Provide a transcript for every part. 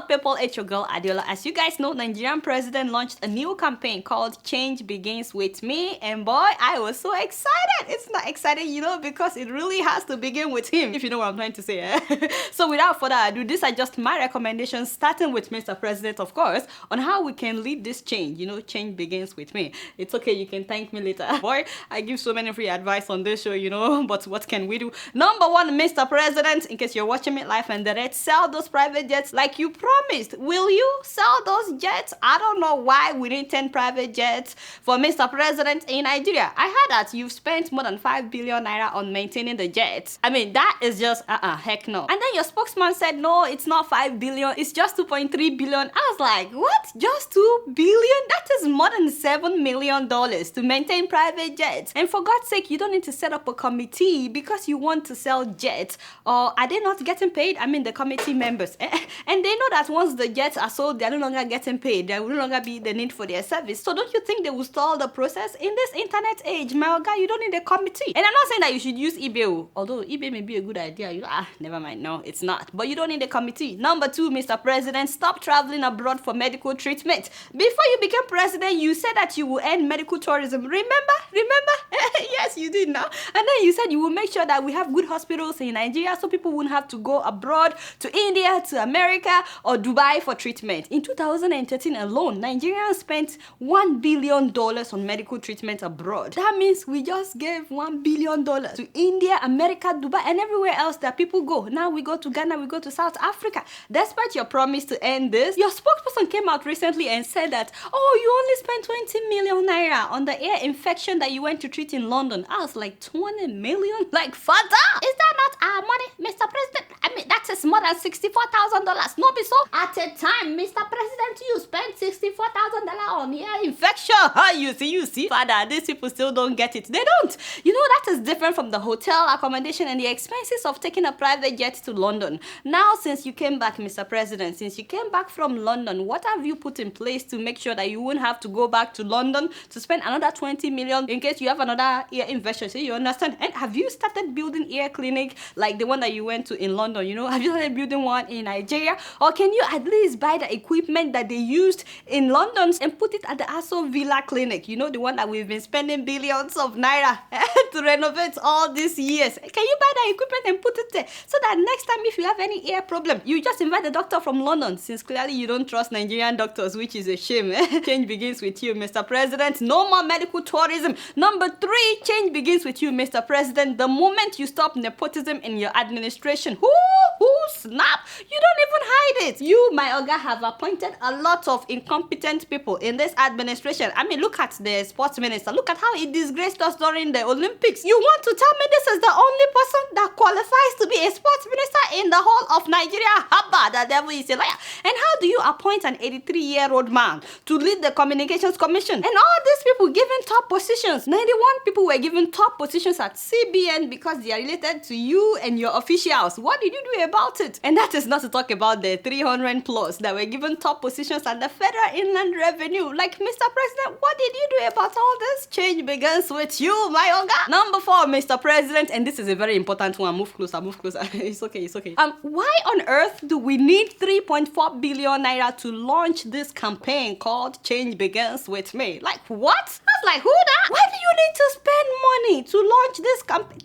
up, people? It's your girl Adeola. As you guys know, Nigerian President launched a new campaign called Change Begins With Me, and boy, I was so excited. It's not exciting, you know, because it really has to begin with him, if you know what I'm trying to say. So without further ado, these are just my recommendations, starting with Mr. President, of course, on how we can lead this change. You know, change begins with me. It's okay, you can thank me later. Boy, I give so many free advice on this show, you know, but what can we do? Number one, Mr. President, in case you're watching me live and direct, sell those private jets like you promised. Will you sell those jets? I don't know why we need 10 private jets for Mr. President in Nigeria. I heard that you've spent more than 5 billion naira on maintaining the jets. I mean, that is just, heck no. And then your spokesman said, no, it's not 5 billion, it's just 2.3 billion. I was like, what? Just 2 billion? That is more than $7 million to maintain private jets. And for God's sake, you don't need to set up a committee because you want to sell jets. Or are they not getting paid? I mean, the committee members. And they know that once the jets are sold, they're no longer getting paid. There will no longer be the need for their service. So don't you think they will stall the process? In this internet age, my guy, you don't need a committee. And I'm not saying that you should use eBay, although eBay may be a good idea. You know, never mind. No, it's not. But you don't need a committee. Number two, Mr. President, stop traveling abroad for medical treatment. Before you became president, you said that you will end medical tourism. Remember? Yes, you did now. And then you said you will make sure that we have good hospitals in Nigeria so people wouldn't have to go abroad to India, to America, or Dubai for treatment. In 2013 alone, Nigerians spent $1 billion on medical treatment abroad. That means we just gave $1 billion to India, America, Dubai, and everywhere else that people go. Now we go to Ghana, we go to South Africa. Despite your promise to end this, your spokesperson came out recently and said that, oh, you only spent 20 million naira on the ear infection that you went to treat in London. I was like, 20 million? Like, father? Is that not our money, Mr. President? I mean, that is more than $64,000. No be so. At a time, Mr. President, you spent $64,000 on ear infection. You see, father, these people still don't get it. They don't. You know, that is different from the hotel accommodation and the expenses of taking a private jet to London. Now, since you came back, Mr. President, since you came back from London, what have you put in place to make sure that you won't have to go back to London to spend another 20 million in case you have another ear infection? So you understand? And have you started building ear clinic like the one that you went to in London? You know, have you started building one in Nigeria? Or can you at least buy the equipment that they used in London and put it at the Aso Villa clinic? You know, the one that we've been spending billions of naira to renovate all these years. Can you buy the equipment and put it there so that next time if you have any ear problem, you just invite the doctor from London, since clearly you don't trust Nigerian doctors, which is a shame. Change begins with you, Mr. President. No more medical tourism. Number three, change begins with you, Mr. President. The moment you stop nepotism in your administration, snap, you don't even hide it. You, my Oga, have appointed a lot of incompetent people in this administration. I mean, look at the sports minister. Look at how he disgraced us during the Olympics. You want to tell me this is the only person that qualifies to be a sports minister in the whole of Nigeria? Haba, the devil is a liar. And how do you appoint an 83-year-old man to lead the Communications Commission? And all these people given top positions. 91 people were given top positions at CBN because they are related to you and your officials. What did you do about it? And that is not to talk about the 300 plus that were given top positions at the Federal Inland Revenue. Like, Mr. President, what did you do about all this? Change begins with you, my Oga. Number four, Mr. President, and this is a very important one. Move closer. It's okay. Why on earth do we need 3.4 billion naira to launch this campaign called Change Begins With Me? Like, what? I was like, who that? Why do you need to spend money to launch this campaign?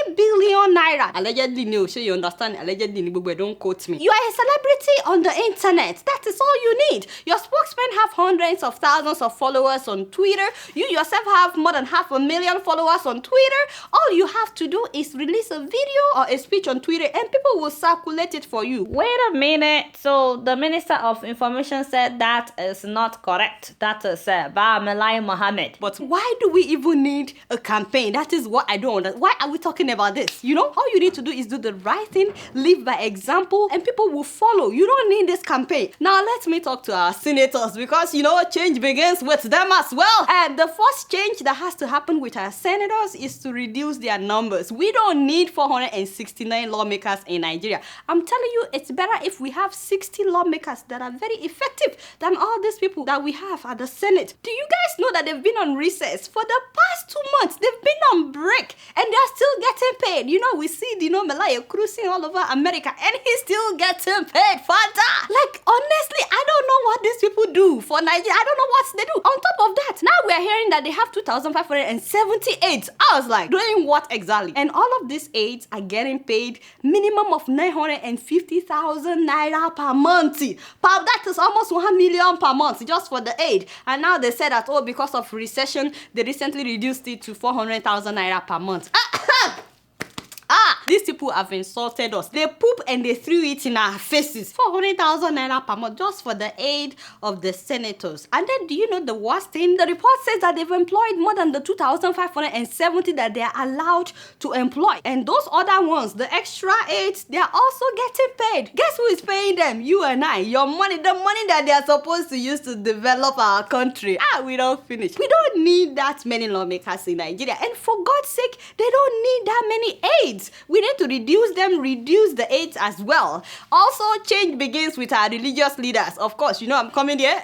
3 billion naira. Allegedly, no, sure you understand. Allegedly, don't quote me. You are a celebrity on the internet. That is all you need. Your spokesman have hundreds of thousands of followers on Twitter. You yourself have more than 500,000 followers on Twitter. All you have to do is release a video or a speech on Twitter and people will circulate it for you. Wait a minute. So the Minister of Information said that is not correct. That is Malai Mohammed. But why do we even need a campaign? That is what I don't understand. Why are we talking about this? You know, all you need to do is do the right thing, live by example, and people will follow. You don't need this campaign. Now let me talk to our senators, because you know change begins with them as well. And the first change that has to happen with our senators is to reduce their numbers. We don't need 469 lawmakers in Nigeria. I'm telling you, it's better if we have 60 lawmakers that are very effective than all these people that we have at the Senate. Do you guys know that they've been on recess for the past 2 months? They've been on break and they're still getting paid. You know, we see Dino Malaya cruising all over America and he's still getting paid, father. Like, honestly, I don't know what these people do for Nigeria. I don't know what they do. On top of that, now we are hearing that they have 2,578. I was like, doing what exactly? And all of these aids are getting paid minimum of 950,000 naira per month. That is almost 1 million per month just for the aid. And now they said that, oh, because of recession, they recently reduced it to 400,000 naira per month. These people have insulted us. They poop and they threw it in our faces. 400,000 naira per month just for the aid of the senators. And then, do you know the worst thing? The report says that they've employed more than the 2,570 that they are allowed to employ. And those other ones, the extra aids, they are also getting paid. Guess who is paying them? You and I. Your money, the money that they are supposed to use to develop our country. We don't finish. We don't need that many lawmakers in Nigeria. And for God's sake, they don't need that many aids. We need to reduce them, reduce the aids as well. Also, change begins with our religious leaders. Of course, you know I'm coming here.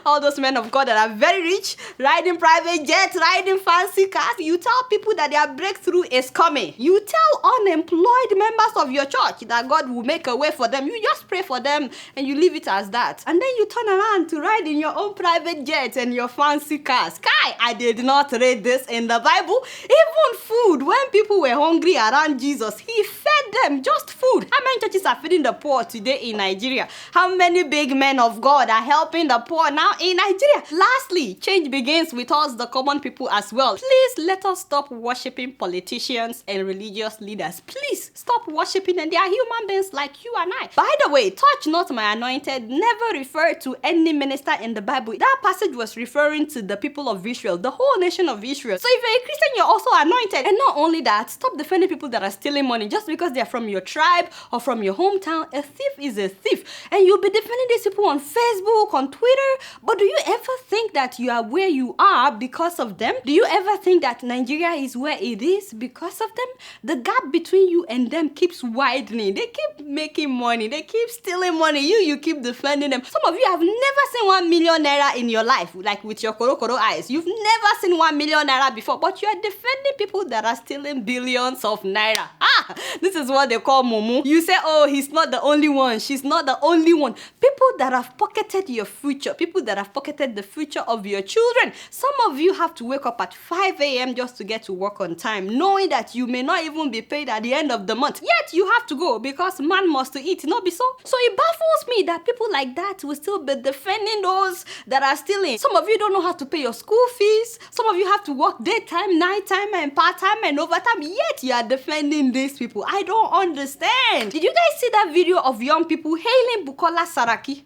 All those men of God that are very rich, riding private jets, riding fancy cars. You tell people that their breakthrough is coming. You tell unemployed members of your church that God will make a way for them. You just pray for them and you leave it as that. And then you turn around to ride in your own private jets and your fancy cars. Kai, I did not read this in the Bible. Even food, when people were hungry around Jesus, he fed them just food. How many churches are feeding the poor today in Nigeria? How many big men of God are helping the poor now in Nigeria? Lastly, change begins with us, the common people as well. Please let us stop worshiping politicians and religious leaders. Please stop worshiping them. They are human beings like you and I. By the way, touch not my anointed never referred to any minister in the Bible. That passage was referring to the people of Israel, the whole nation of Israel. So if you're a Christian, you're also anointed. And not only that, stop defending people that are stealing money just because they're from your tribe or from your hometown. A thief is a thief. And you'll be defending these people on Facebook, on Twitter. But do you ever think that you are where you are because of them? Do you ever think that Nigeria is where it is because of them? The gap between you and them keeps widening. They keep making money. They keep stealing money. You keep defending them. Some of you have never seen 1 million naira in your life, like with your koro eyes. You've never seen 1 million naira before, but you are defending people that are stealing billions of naira. This is what they call mumu. You say, oh, he's not the only one. She's not the only one. People that have pocketed your future. People that have pocketed the future of your children. Some of you have to wake up at 5 a.m. just to get to work on time, knowing that you may not even be paid at the end of the month. Yet you have to go because man must eat, not be so. So it baffles me that people like that will still be defending those that are stealing. Some of you don't know how to pay your school fees. Some of you have to work daytime, nighttime, and part-time and overtime. Yet you are defending these people. I don't understand. Did you guys see that video of young people hailing Bukola Saraki?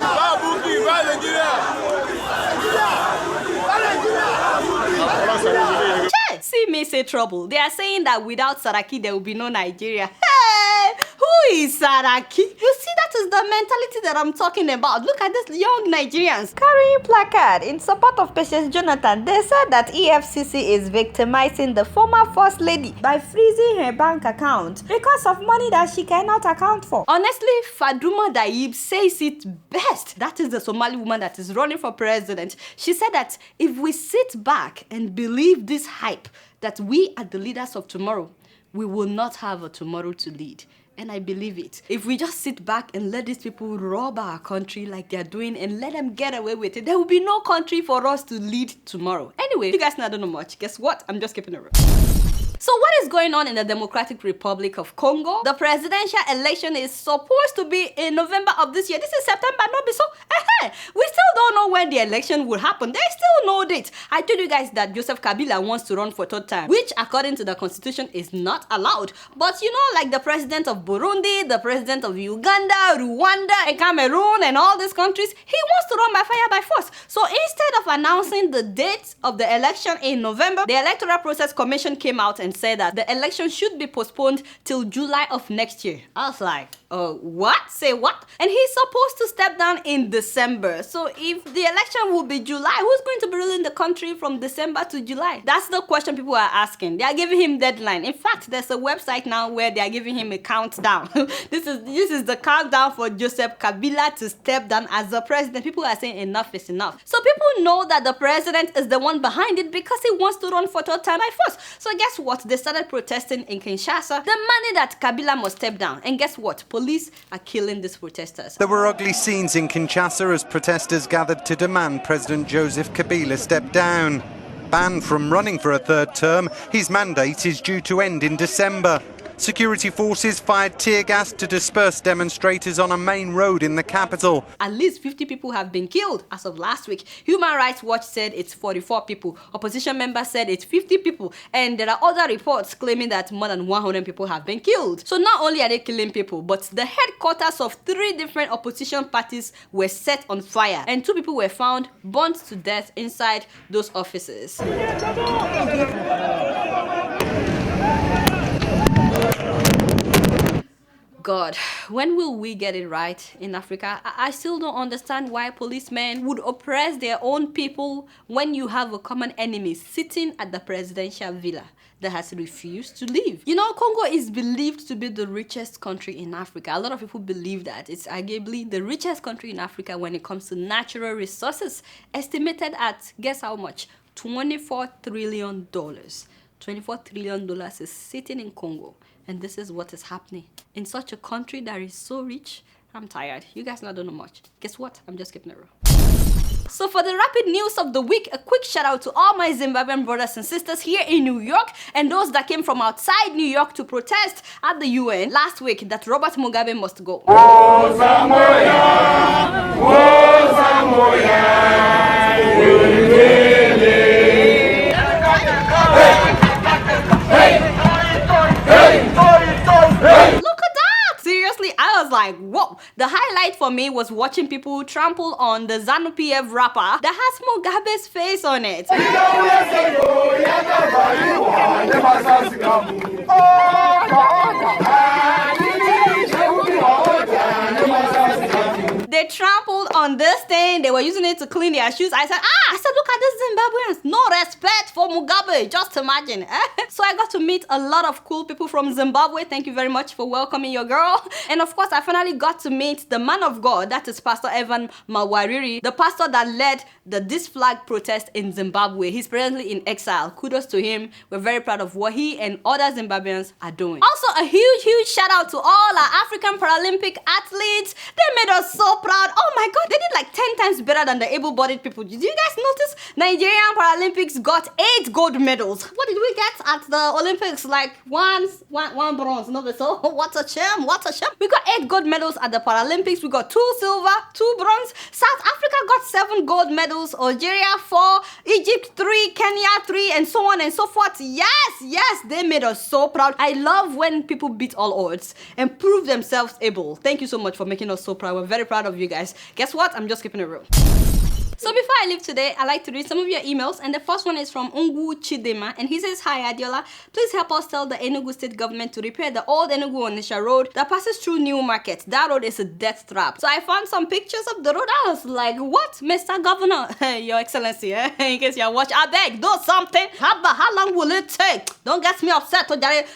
See me say trouble. They are saying that without Saraki there will be no Nigeria. Hey, who is Saraki? You see, that is the mentality that I'm talking about. Look at these young Nigerians carrying placard in support of Patience Jonathan. They said that EFCC is victimizing the former first lady by freezing her bank account because of money that she cannot account for. Honestly, Faduma Daib says it best. That is the Somali woman that is running for president. She said that if we sit back and believe this hype that we are the leaders of tomorrow, we will not have a tomorrow to lead. And I believe it. If we just sit back and let these people rob our country like they're doing and let them get away with it, there will be no country for us to lead tomorrow. Anyway, you guys know I don't know much. Guess what? I'm just keeping it real. So what is going on in the Democratic Republic of Congo? The presidential election is supposed to be in November of this year. This is September, not be so. We still don't know when the election will happen. There's still no date. I told you guys that Joseph Kabila wants to run for third time, which according to the constitution is not allowed. But you know, like the president of Burundi, the president of Uganda, Rwanda, and Cameroon, and all these countries, he wants to run by fire by force. So instead of announcing the date of the election in November, the Electoral Process Commission came out and said that the election should be postponed till July of next year. I was like, what? Say what? And he's supposed to step down in December. So if the election will be July, who's going to be ruling the country from December to July? That's the question people are asking. They are giving him deadline. In fact, there's a website now where they are giving him a countdown. This is the countdown for Joseph Kabila to step down as the president. People are saying enough is enough. So people know that the president is the one behind it because he wants to run for third time by force. So guess what? They started protesting in Kinshasa, demanding that Kabila must step down. And guess what? police are killing these protesters. There were ugly scenes in Kinshasa as protesters gathered to demand President Joseph Kabila step down. Banned from running for a third term, his mandate is due to end in December. Security forces fired tear gas to disperse demonstrators on a main road in the capital. At least 50 people have been killed as of last week. Human Rights Watch said it's 44 people. Opposition members said it's 50 people. And there are other reports claiming that more than 100 people have been killed. So not only are they killing people, but the headquarters of 3 different opposition parties were set on fire. And 2 people were found burnt to death inside those offices. God, when will we get it right in Africa? I still don't understand why policemen would oppress their own people when you have a common enemy sitting at the presidential villa that has refused to leave. You know, Congo is believed to be the richest country in Africa. A lot of people believe that. It's arguably the richest country in Africa when it comes to natural resources, estimated at, guess how much? $24 trillion. $24 trillion is sitting in Congo. And this is what is happening. In such a country that is so rich, I'm tired. You guys not don't know much. Guess what? I'm just keeping it real. So for the rapid news of the week, a quick shout out to all my Zimbabwean brothers and sisters here in New York and those that came from outside New York to protest at the UN last week that Robert Mugabe must go. Like, whoa. The highlight for me was watching people trample on the ZANU-PF rapper that has Mugabe's face on it. They trampled on this thing. They were using it to clean their shoes. I said, look at these Zimbabweans. No respect for Mugabe. Just imagine. So I got to meet a lot of cool people from Zimbabwe. Thank you very much for welcoming your girl. And of course, I finally got to meet the man of God. That is Pastor Evan Mawariri, the pastor that led the This Flag protest in Zimbabwe. He's presently in exile. Kudos to him. We're very proud of what he and other Zimbabweans are doing. Also, a huge shout out to all our African Paralympic athletes. They made us so proud. Oh my God, they did like 10 times better than the able-bodied people. Did you guys notice? Nigerian Paralympics got 8 gold medals. What did we get at the Olympics? Like one bronze. No, so what a shame. What a shame. We got 8 gold medals at the Paralympics. We got 2 silver, 2 bronze. South Africa got 7 gold medals. Algeria 4, Egypt 3, Kenya 3, and so on and so forth. Yes, they made us so proud. I love when people beat all odds and prove themselves able. Thank you so much for making us so proud. We're very proud of you guys. Guess what? I'm just keeping it real. So before I leave today, I'd like to read some of your emails, and the first one is from Ungu Chidema, and he says, "Hi Adeola, please help us tell the Enugu State government to repair the old Enugu-Onitsha road that passes through New Market. That road is a death trap." So I found some pictures of the road. I was like, what, Mr. Governor? Your Excellency, in case you're watching, I beg, do something. How long will it take? Don't get me upset.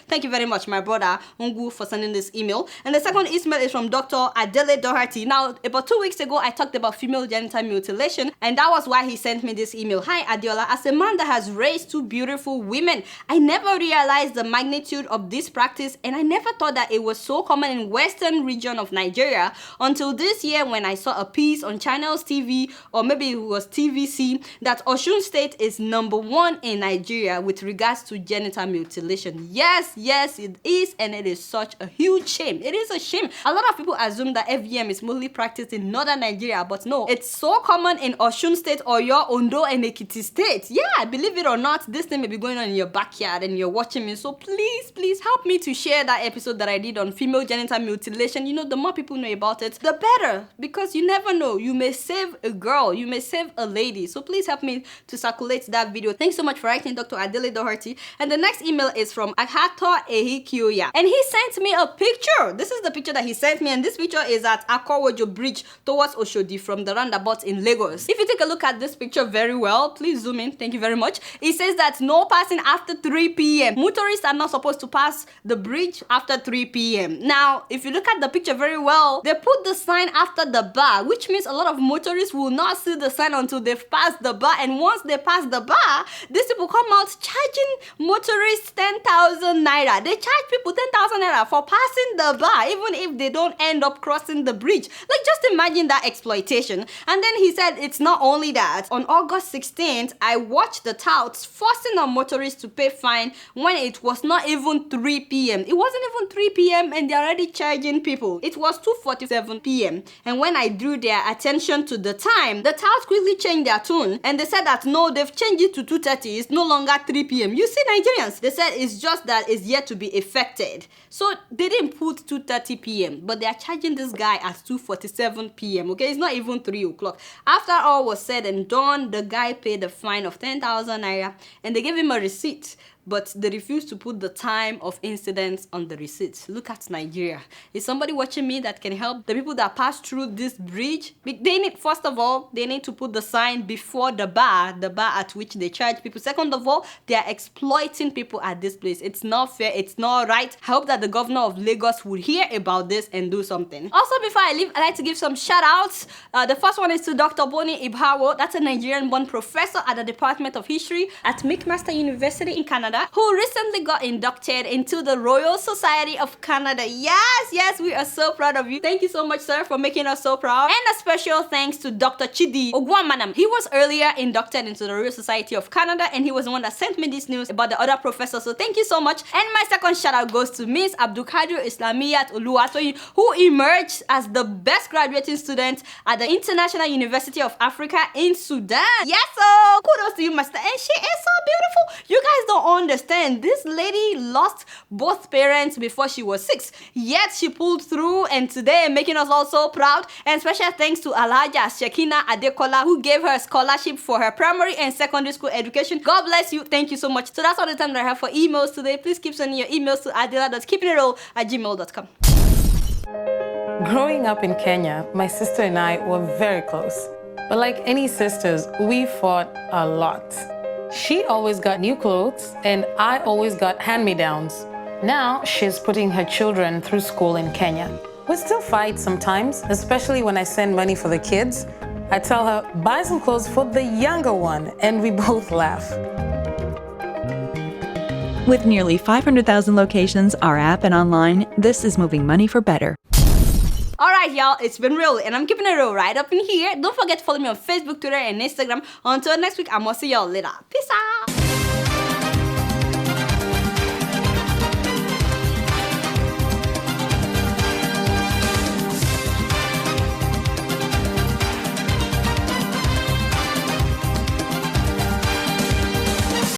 Thank you very much, my brother Ungu, for sending this email. And the second email is from Dr. Adeola Doherty. Now, about 2 weeks ago, I talked about female genital mutilation, and that was why he sent me this email. "Hi Adeola, as a man that has raised 2 beautiful women, I never realized the magnitude of this practice, and I never thought that it was so common in western region of Nigeria until this year when I saw a piece on Channels TV, or maybe it was TVC, that Osun State is #1 in Nigeria with regards to genital mutilation." Yes, it is, and it is such a huge shame. It is a shame. A lot of people assume that FGM is mostly practiced in northern Nigeria, but no, it's so common in Osun State or your Ondo and Ekiti State. Yeah, believe it or not, this thing may be going on in your backyard and you're watching me. So please help me to share that episode that I did on female genital mutilation. You know, the more people know about it, the better, because you never know. You may save a girl, you may save a lady. So please help me to circulate that video. Thanks so much for writing, Dr. Adeola Doherty. And the next email is from Akato Ehikioya, and he sent me a picture. This is the picture that he sent me, and this picture is at Akowojo Bridge towards Oshodi from the roundabout in Lagos. If you take a look at this picture very well, please zoom in, thank you very much. It says that no passing after 3 p.m. Motorists are not supposed to pass the bridge after 3 p.m. Now, if you look at the picture very well, they put the sign after the bar, which means a lot of motorists will not see the sign until they've passed the bar. And once they pass the bar, these people come out charging motorists 10,000 naira. They charge people 10,000 naira for passing the bar, even if they don't end up crossing the bridge. Like, just imagine that exploitation. And then he said it's not only that. On August 16th, I watched the touts forcing on motorists to pay fine when it was not even 3 p.m. It wasn't even 3 p.m. and they're already charging people. It was 2:47 p.m. And when I drew their attention to the time, the touts quickly changed their tune and they said that no, they've changed it to 2:30. It's no longer 3 p.m. You see, Nigerians, they said it's just that it's yet to be effected. So they didn't put 2:30 p.m. but they are charging this guy at 2:47 p.m. Okay, it's not even 3 o'clock. After all was said and done, the guy paid a fine of 10,000 naira and they gave him a receipt. But they refused to put the time of incidents on the receipt. Look at Nigeria. Is somebody watching me that can help the people that pass through this bridge? They need, first of all, they need to put the sign before the bar at which they charge people. Second of all, they are exploiting people at this place. It's not fair. It's not right. I hope that the governor of Lagos would hear about this and do something. Also, before I leave, I'd like to give some shout outs. The first one is to Dr. Boni Ibhawo. That's a Nigerian-born professor at the Department of History at McMaster University in Canada, who recently got inducted into the Royal Society of Canada. Yes, we are so proud of you. Thank you so much, sir, for making us so proud. And a special thanks to Dr. Chidi Ogwamanam. He was earlier inducted into the Royal Society of Canada, and he was the one that sent me this news about the other professors. So thank you so much. And my second shout out goes to Miss Abdulkadir Islamiyat Oluwatoyin, who emerged as the best graduating student at the International University of Africa in Sudan. Yes, so kudos to you, master. And she is so beautiful. You guys don't understand. This lady lost both parents before she was 6. Yet she pulled through, and today making us all so proud. And special thanks to Alhaja Shekina Adeola, who gave her a scholarship for her primary and secondary school education. God bless you. Thank you so much. So that's all the time that I have for emails today. Please keep sending your emails to adeola.keepingitreal@gmail.com. Growing up in Kenya, my sister and I were very close. But like any sisters, we fought a lot. She always got new clothes, and I always got hand-me-downs. Now she's putting her children through school in Kenya. We still fight sometimes, especially when I send money for the kids. I tell her, buy some clothes for the younger one, and we both laugh. With nearly 500,000 locations, our app and online, this is moving money for better. Alright, y'all, it's been real, and I'm keeping it real right up in here. Don't forget to follow me on Facebook, Twitter, and Instagram. Until next week, I'm gonna see y'all later. Peace out.